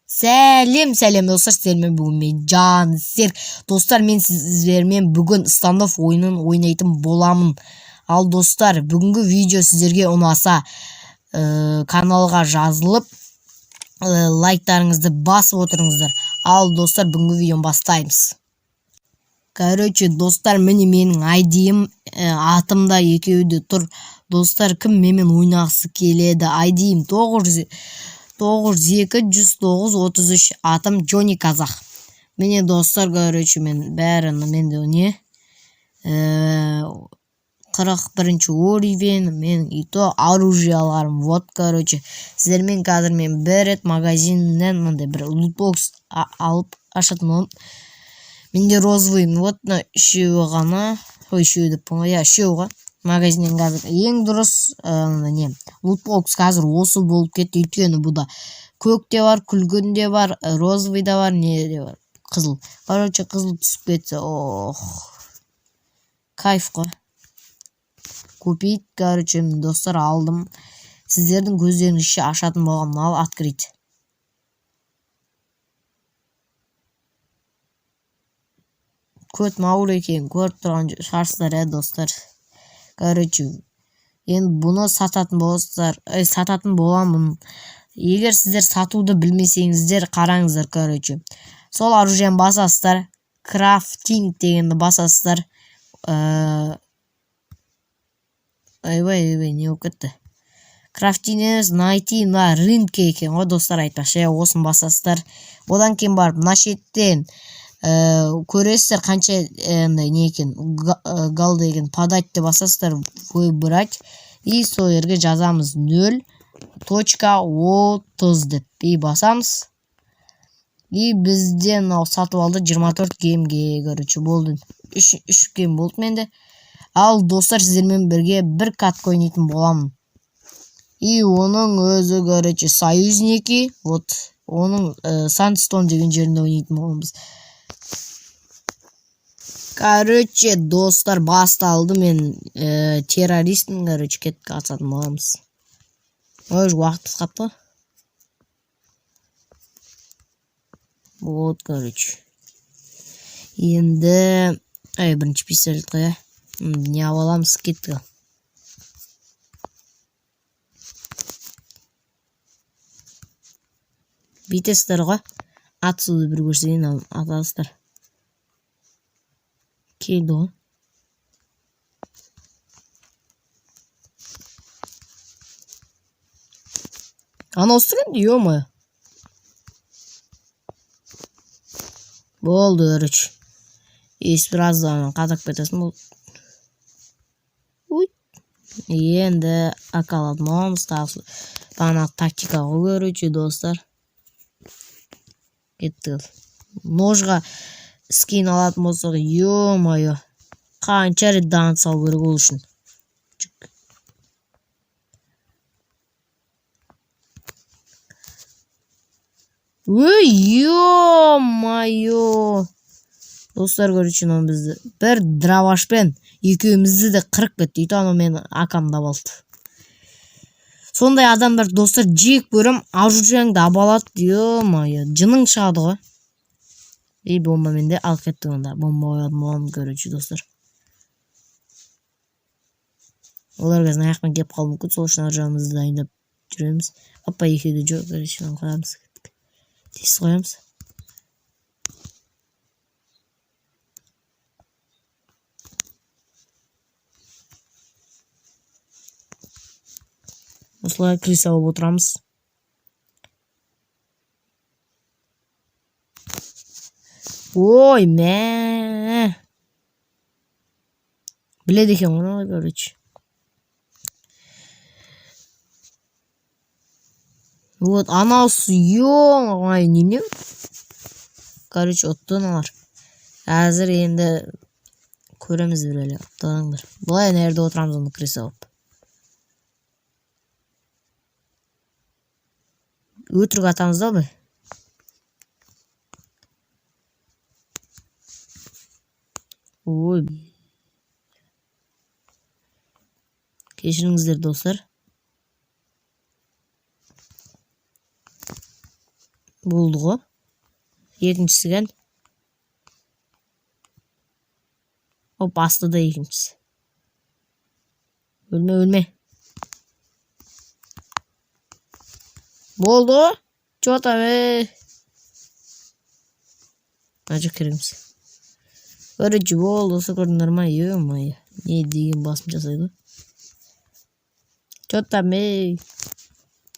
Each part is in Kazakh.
Сәлем достар, сіздермен бүгін мен Жансер. Достар, мен сіздермен бүгін стандофф ойынын ойнайтын боламын. Ал достар, бүгінгі видео сіздерге ұнаса каналға жазылып лайктарыңызды басып отырыңыздар. Ал достар, бүгінгі видеоны бастаймыз. Короче, достар, міне менің айдиім атымда екеуі тұр. Достар, кім менімен ойнағысы келеді? Айдиім 902-109-33, атым Джонни Казах. Міне достар, короче, мен бәрін менде не 41-ші уровень, мен ито оружияларым. Вот, короче, сіздермен қазір мен бір рет магазиннен мындай бір лутбокс алып ашатын боламын. Менде розовый, вот на үшеуі ғана, үшеуі деп иә, үшеуі ғой. Магазиннен қазір ең дұрыс не лутбокс қазір осы болып кетті, өйткені бұда көк те бар, күлгін де бар, розовый да бар, не де бар, қызыл. Короче, қызыл түсіп кетсе, кайф қой. Купить, короче, достар, алдым. Сіздердің көздеріңізше ашатын болған, ал открыть. Көт мауыр екен, көріп тұрған шарсыздар, достар. Короче, енді бұны сататын боламын. Егер сіздер сатуды білмесеңіздер, қараңыздар, короче. Сол оружиені басасыздар, крафтинг дегенді басасыздар. Ойбай, не болып кетті? Крафтинг найти на рынке екен ғой, достар, айтпақшы. Осын басасыздар. Одан кейін барып, мына шеттен көресіздер қанша не екен, гал деген подать деп басасыздар, выбрать, и сол жерге жазамыз 0.30 деп басамыз. И бізден сатып алды 24 геймге, короче, болды. 3 гейм болды менде. Ал достар, сіздермен бірге бір катка ойнайтын боламын. И оның өзі, короче, союзники, вот, оның Сандстон деген жерінде ойнайтын боламыз. Короче, достар, басталды. Мен террористің, короче, кетіп қатысатын боламыз. Ой, уақытымыз қапты. Вот, короче. Енді бірінші пистолет қоя. Не аламыз, кетті. Битестер ғой. Атсуды бір көрсейін, атасыздар. Келді ғой. Ана ұстырын, ё-мо. Болды, өріч. Біраздан қатақ бетесін болды. Енді акаладым оңыз тағысы. Бана тактика ғой, өріч, достар. Кетті. Ножға скин алатын болсақ, ё-мо-ё. Қанша рет данс алу керек ол үшін. Ой, ё-мо-ё. Достар, көріп бізді бір дравашпен екеумізді де қырық кетті. Үйтіні мен акамды абалды. Сондай адамдар, достар, жек көрім, оружиеңді абалады, ё-мо-ё. Жының шығады ғой. И бомба менде алып кетті онда. Бомба ойадым оған, көріп достар. Олар қазір аяқпен кеп қалу мүмкін, сол үшін оружиямызды дайындап жүреміз. Апа, екеуді жоқ, көріп қоямыз. Тез қоямыз. Осылай крис алып отырамыз. Ой, мә. Біледі екен оны, көріп. Вот, анаусы, ё-мо-ё, немене? Короче, оттан алар. Әзір енді көреміз бір әлі. Оттаныңдар. Бұлай нәрді отырамыз оны крис алып. Өтірік атамыз да бі? Ой. Кешіріңіздер, достар. Болды ғой. Екіншісі кән. Оп, басты да екіншісі. Өлме. Болды ғой. Чё там, Acı kerimsi. Örücü oldu sıkırınlar mı? Ё-моё. Не деген басым жасайды. Чё там,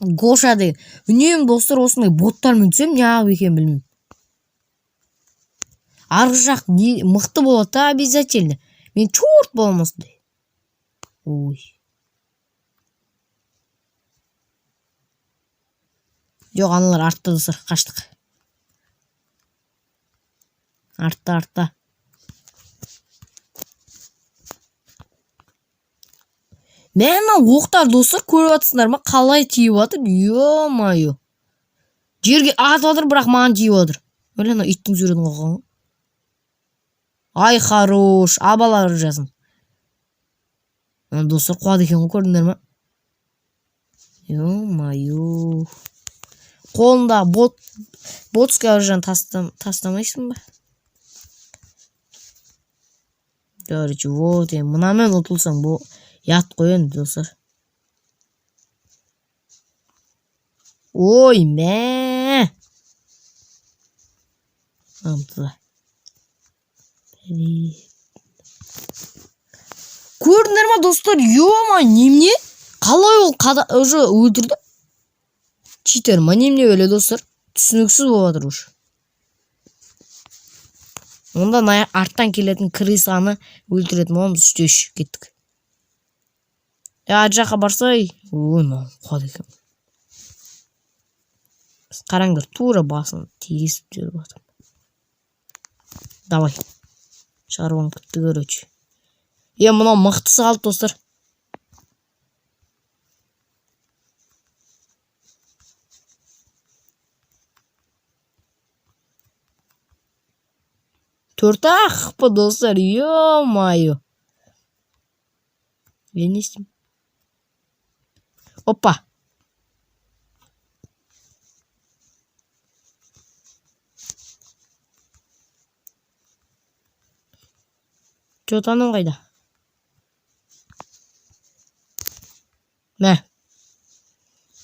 Гоша деген. Үнемі достар осындай боттармен түсем, не ағып екен білмеймін. Арғы жақ мықты болады да обязательно. Мен чорт болмасын. Ой. Жоқ, аналар артта достар, қаштық. Артта. Мен оқтар достар көріп атсыңдар ма? Қалай тиіп атыр? Ё-моё. Жерге атып атыр, бірақ маған тиіп атыр. Өлі ана иттің суретін қойған. Ай, хорош. Абалар жазын. Достар қуады екен ғой, көрдіңдер ма? Ё-моё. Қолында ботская оружияны тастамайсың ба? Короче, вот, мынамен ұтылсаң, бұл ят қой енді, достар. Ой, мә. Антыда. Көрдіңдер ма, достар? Ё-ма, немне? Қалай ол уже өлтірді? Читер ма, немне өлі, достар? Түсініксіз болады ұш. Онда арттан келетін крысаны өлтіретін оңыз үштеш кеттік. Жаққа барсай. Ой, қуады екен. Қараңдар, тура басын тегесіп жүріп атыр. Давай. Шаруан күтті көрөчі. Мынау мықтысы қалды, достар. Төрт-ақ па, достар, ё-моё. Мен не істеймін? Опа. Жотаның қайда? Мә.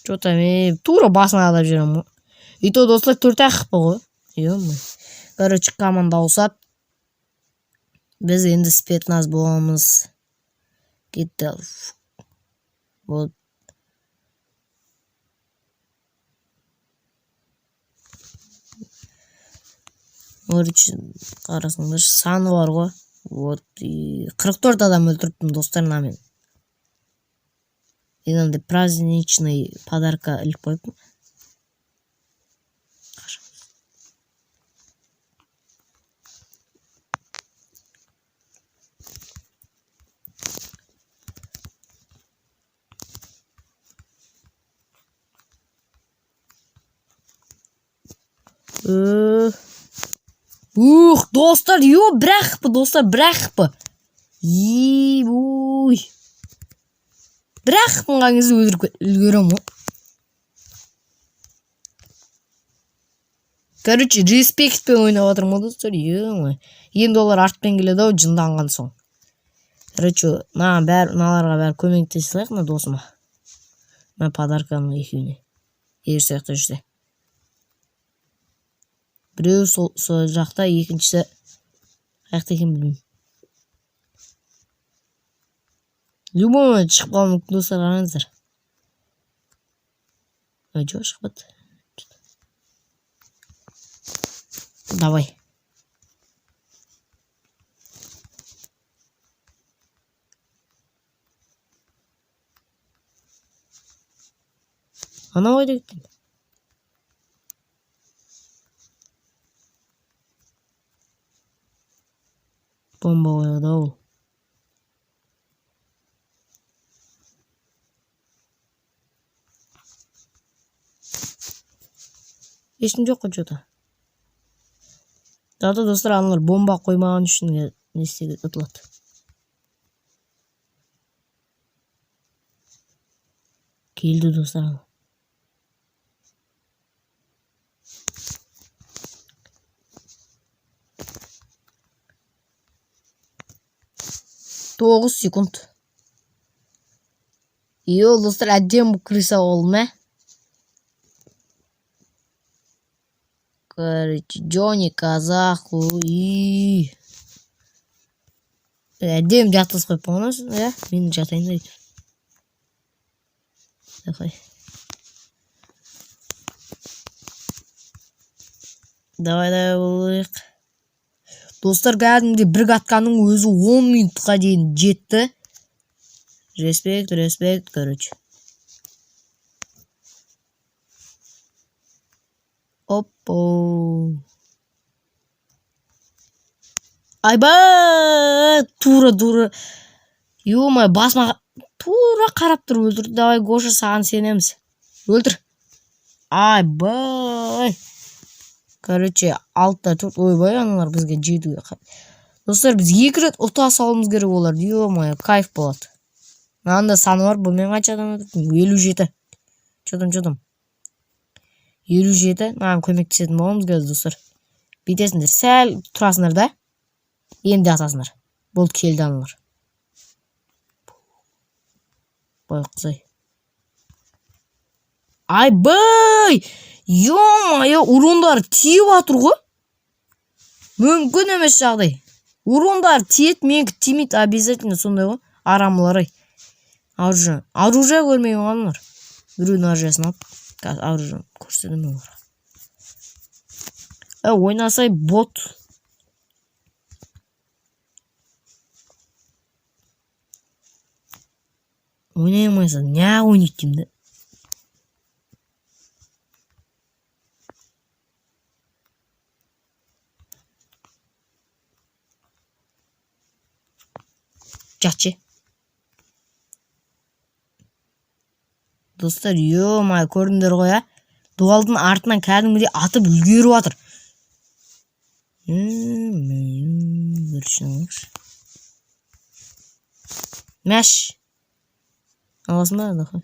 Жота мен тура басына алып жүрем. И то, достар, төрт-ақ па ғой. Ё-моё. Короче, команда ауысады. Біз енді спецназ боламыз. Кетті. Вот. Короче, қарасыңдар, саны бар ғой. Вот. 44 адам өлтіріптім, достарына мен. Енді праздничный подарка іліп қойыппын. Достар, бірақ па, достар, бірақ па. Ой. Бірақ мұнған кезі өлгерем ғой. Короче, респектпен ойнап атырмын, достар. Енді олар артпен келеді ау, жынданған соң. Короче, наларға бәрі көмектесе салайық, досыма. Мен подарканы екеуіне. Сияқты жүрсе. Біреу сол жақта, екіншісі қаяқта екен білмеймін. Любой момент шығып қалуы мүмкін, достар, қараңыздар. Жоқ, шықпады. Давай. Ана қайда кеткен? Бомба қойды ол. Ешкім жоқ қой жота. Зато, достар, аналар бомба қоймаған үшін не істеді, ұтылады. Келді, достар. 9 секунд. Yo dostlar әдем bu крыса olma. Короче, Джонни казаху и әдем жатыз қойып болғансыз, иә? Мен жатайын дейді. Давай болайық. Достар, кәдімгі бір катканың өзі 10 минутқа дейін жетті. Респект, короче. Оппо. Айба! Тура. Ё-моё, басма тура қарап тұр, өлтір. Давай, Гоша, саған сенеміз. Өлтір. Айбай. Короче, алтта тұр. Ойбай, аналар бізге жетуге. Достар, біз 2 рет ұта салымыз керек олар. Ё-моё, кайф болады. Мынанда саны бар, бұмен қанша адам отыр? 57. Чотым. 57. Маған көмектесетін боламыз қазір, достар. Бүйтесіңдер, сәл тұрасыңдар да. Енді атасыңдар. Болды, келді аналар. Байқызай. Айбай! Ё-моё, урондар тиіп атыр ғой. Мүмкін емес жағдай. Урондар тиет, менікі тимейді обязательно, сондай ғой. Арамылар ай. Оружие көрмей оғанлар. Біреудің оружиясын алып, оружие көрсетім олар. Ойнасай бот. Ойнаймайса, не ойнайды деймді. Жатшы. Достар, ё-моё, көрдіңдер ғой, а? Дуалдың артынан кәдімгідей атып үлгеріп жатыр. Мәш. Аласың ба?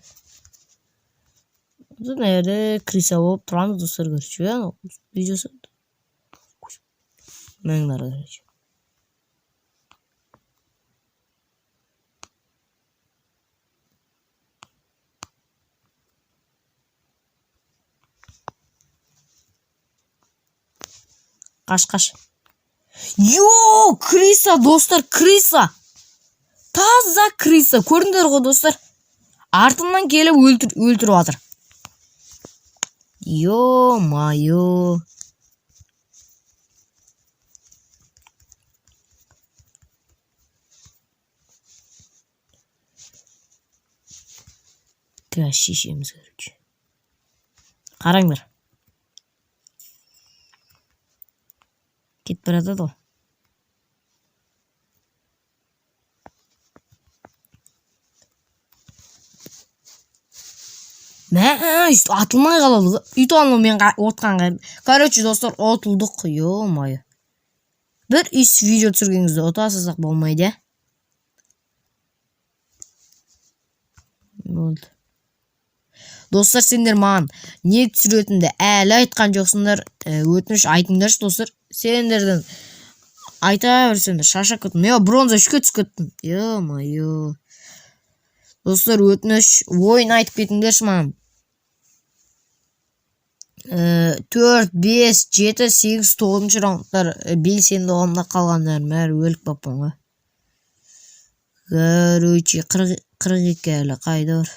Бұл нәре крыса болып тұрамыз, достар, көрші. Видеосы. Мәңдері көрші. Қаш. Йоу, крыса, достар, крыса. Таза крыса. Көрдіңдер ғой, достар. Артынан келіп өлтіріп жатыр. Ё-моё. Шешеміз көріп. Қараңдар. Кетіп барады ғой. Атылмай қалады. Үйті алма мен отқан қайым. Короче, достар, отылдық. Ё-моё. Бір видео түсіргеніңізді отасызақ болмайды. Болды. Достар, сендер маған не түсіретінді әлі айтқан жоқсыңдар. Өтініш айтыңдаршы, достар. Сендерден айта берсеңдер, шаша көттім. Мен бронза 3-ке түсіп кеттім. Ё-моё. Достар, өтініш ойын айтып кетіңдерші маған. 4, 5, 7, 8, 9 раундтар белсенді оғымда қалғандарым әрі өлік баппын ғой. Короче, 42 әлі қайда бар.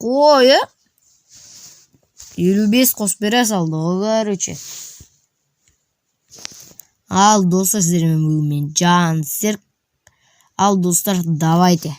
Қой, 55 қосып бере салды ғой, короче. Ал, достар, сіздермен бүгін мен Жан Серік. Ал, достар, давайте.